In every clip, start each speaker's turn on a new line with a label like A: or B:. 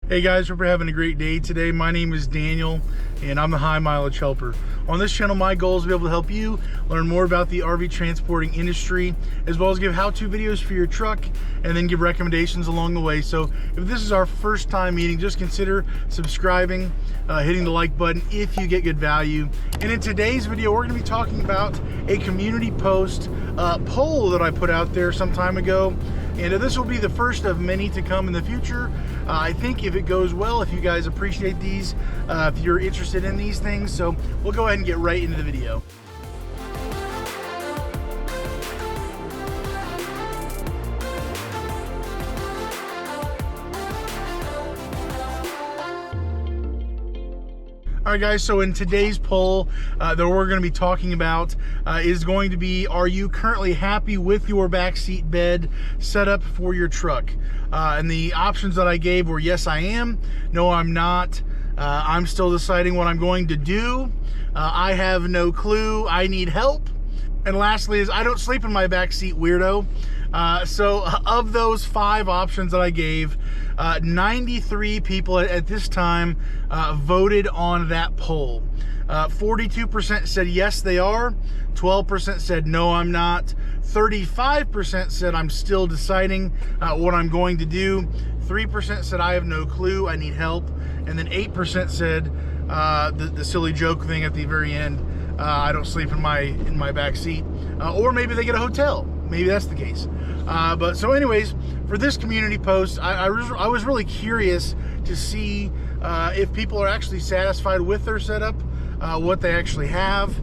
A: Hey guys, hope you're having a great day today. My name is Daniel and I'm the High Mileage Helper. On this channel, my goal is to be able to help you learn more about the RV transporting industry, as well as give how-to videos for your truck and then give recommendations along the way. So if this is our first time meeting, just consider subscribing, hitting the like button if you get good value. And in today's video, we're going to be talking about a community post poll that I put out there some time ago. And this will be the first of many to come in the future. I think if it goes well, if you guys appreciate these, if you're interested in these things, so we'll go ahead and get right into the video. All right guys, so in today's poll that we're going to be talking about is going to be, are you currently happy with your backseat bed setup for your truck? And the options that I gave were yes I am, no I'm not, I'm still deciding what I'm going to do, I have no clue, I need help, and lastly is I don't sleep in my backseat, weirdo. So of those 5 options that I gave, 93 people at this time voted on that poll. 42% said yes they are, 12% said no I'm not, 35% said I'm still deciding what I'm going to do, 3% said I have no clue, I need help, and then 8% said the silly joke thing at the very end, I don't sleep in my back seat, or maybe they get a hotel. Maybe that's the case. But so anyways, for this community post, I was really curious to see if people are actually satisfied with their setup, what they actually have,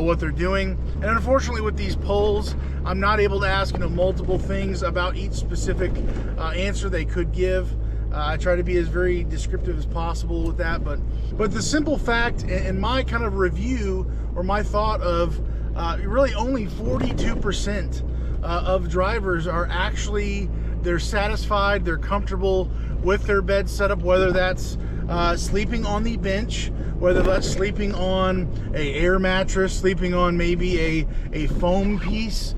A: what they're doing. And unfortunately with these polls, I'm not able to ask multiple things about each specific answer they could give. I try to be as very descriptive as possible with that, but the simple fact in my kind of review, or my thought of really only 42% of drivers are actually, they're satisfied, they're comfortable with their bed setup, whether that's sleeping on the bench, whether that's sleeping on a air mattress, sleeping on maybe a foam piece,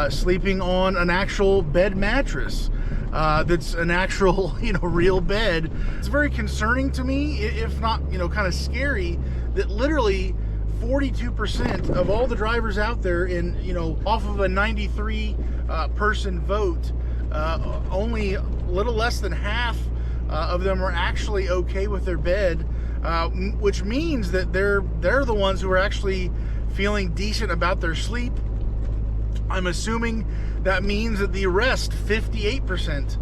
A: sleeping on an actual bed mattress that's an actual real bed. It's very concerning to me, if not kind of scary, that literally 42% of all the drivers out there in, off of a 93 person vote, only a little less than half of them are actually okay with their bed, which means that they're the ones who are actually feeling decent about their sleep. I'm assuming that means that the rest, 58%,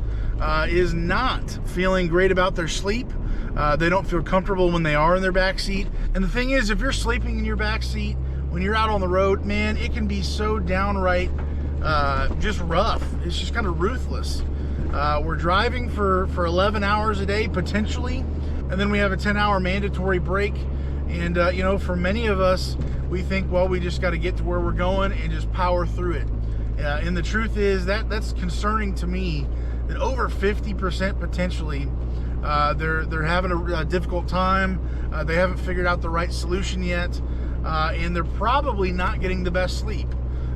A: is not feeling great about their sleep. They don't feel comfortable when they are in their back seat. And the thing is, if you're sleeping in your back seat when you're out on the road, man, it can be so downright just rough. It's just kind of ruthless. We're driving for 11 hours a day potentially, and then we have a 10-hour mandatory break. And for many of us, we think, well, we just got to get to where we're going and just power through it. And the truth is that's concerning to me, that over 50% potentially they're having a difficult time. They haven't figured out the right solution yet, and they're probably not getting the best sleep.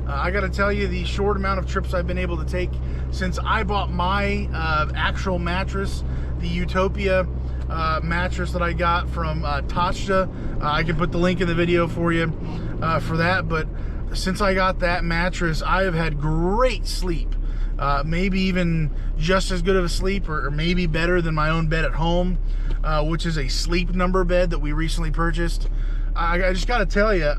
A: I got to tell you, the short amount of trips I've been able to take since I bought my actual mattress, the Utopia mattress that I got from Tochta. I can put the link in the video for you for that. But since I got that mattress, I have had great sleep. Maybe even just as good of a sleep, or maybe better than my own bed at home, which is a Sleep Number bed that we recently purchased. I just got to tell you,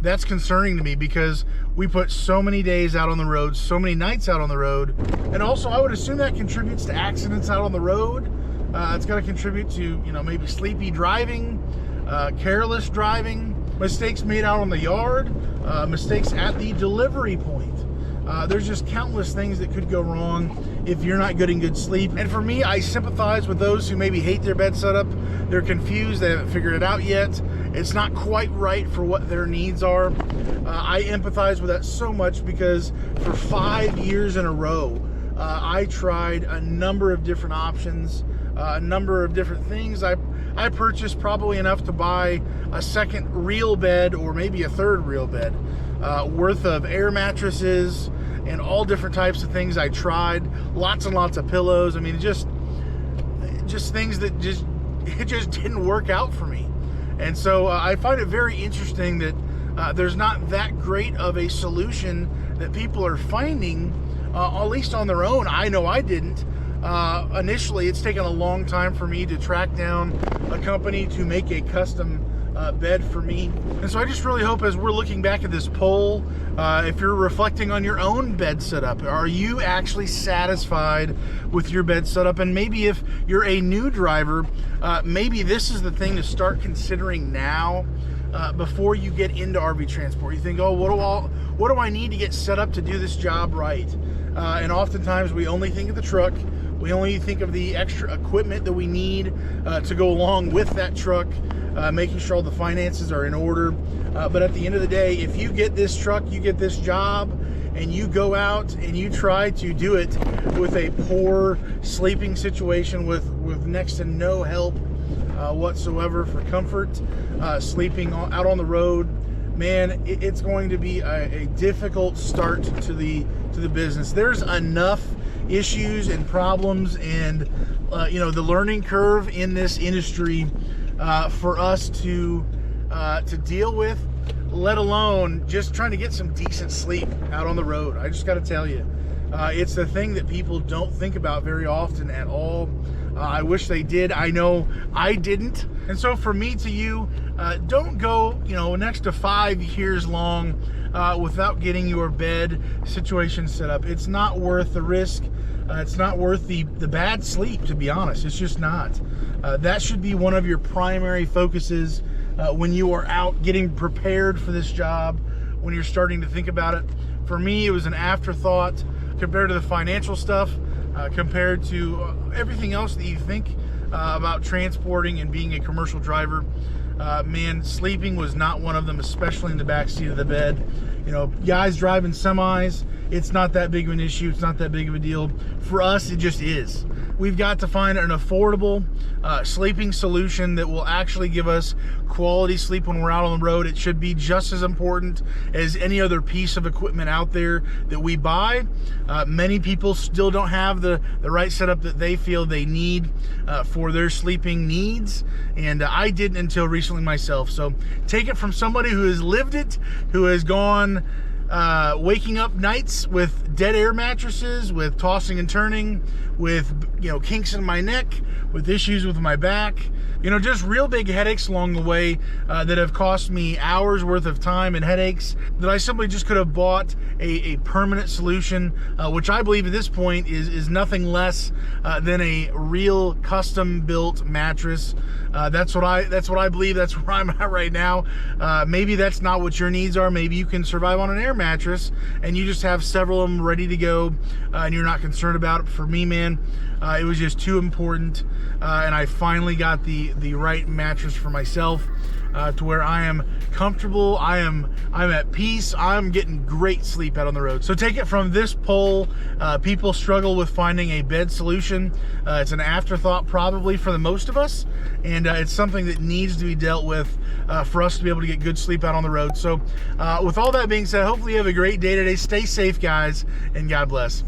A: that's concerning to me, because we put so many days out on the road, so many nights out on the road, and also I would assume that contributes to accidents out on the road. It's got to contribute to maybe sleepy driving, careless driving, mistakes made out on the yard, mistakes at the delivery point. There's just countless things that could go wrong if you're not getting good sleep. And for me, I sympathize with those who maybe hate their bed setup. They're confused, they haven't figured it out yet. It's not quite right for what their needs are. I empathize with that so much, because for 5 years in a row, I tried a number of different options, a number of different things. I purchased probably enough to buy a second real bed, or maybe a third real bed, worth of air mattresses and all different types of things. I tried lots and lots of pillows. I mean, just just things that it just didn't work out for me. And so I find it very interesting that there's not that great of a solution that people are finding, at least on their own. I know I didn't. Initially, it's taken a long time for me to track down a company to make a custom bed for me. And so I just really hope, as we're looking back at this poll, if you're reflecting on your own bed setup, are you actually satisfied with your bed setup? And maybe if you're a new driver, maybe this is the thing to start considering now, before you get into RV transport. You think, oh, what do I need to get set up to do this job right? And oftentimes we only think of the truck. We only think of the extra equipment that we need to go along with that truck, making sure all the finances are in order. But at the end of the day, if you get this truck, you get this job, and you go out and you try to do it with a poor sleeping situation with next to no help whatsoever for comfort, sleeping out on the road, man, it's going to be a difficult start to the business. There's enough issues and problems and the learning curve in this industry for us to deal with, let alone just trying to get some decent sleep out on the road. I just got to tell you, it's the thing that people don't think about very often at all. I wish they did. I know I didn't. And so for me to you, don't go next to 5 years long without getting your bed situation set up. It's not worth the risk. It's not worth the bad sleep, to be honest. It's just not. That should be one of your primary focuses when you are out getting prepared for this job, when you're starting to think about it. For me, it was an afterthought compared to the financial stuff, compared to everything else that you think about transporting and being a commercial driver. Man, sleeping was not one of them, especially in the back seat of the bed. Guys driving semis, it's not that big of an issue. It's not that big of a deal. For us, it just is. We've got to find an affordable sleeping solution that will actually give us quality sleep when we're out on the road. It should be just as important as any other piece of equipment out there that we buy. Many people still don't have the right setup that they feel they need for their sleeping needs, and I didn't until recently myself. So take it from somebody who has lived it, who has gone waking up nights with dead air mattresses, with tossing and turning, with kinks in my neck, with issues with my back, just real big headaches along the way that have cost me hours worth of time and headaches that I simply just could have bought a permanent solution, which I believe at this point is nothing less than a real custom built mattress. That's what I believe. That's where I'm at right now. Maybe that's not what your needs are. Maybe you can survive on an air mattress and you just have several of them ready to go, and you're not concerned about it. For me, man, it was just too important, and I finally got the right mattress for myself, to where I am comfortable, I'm at peace, I'm getting great sleep out on the road. So take it from this poll, people struggle with finding a bed solution. It's an afterthought probably for the most of us, and it's something that needs to be dealt with for us to be able to get good sleep out on the road. So with all that being said, hopefully you have a great day today. Stay safe, guys, and God bless.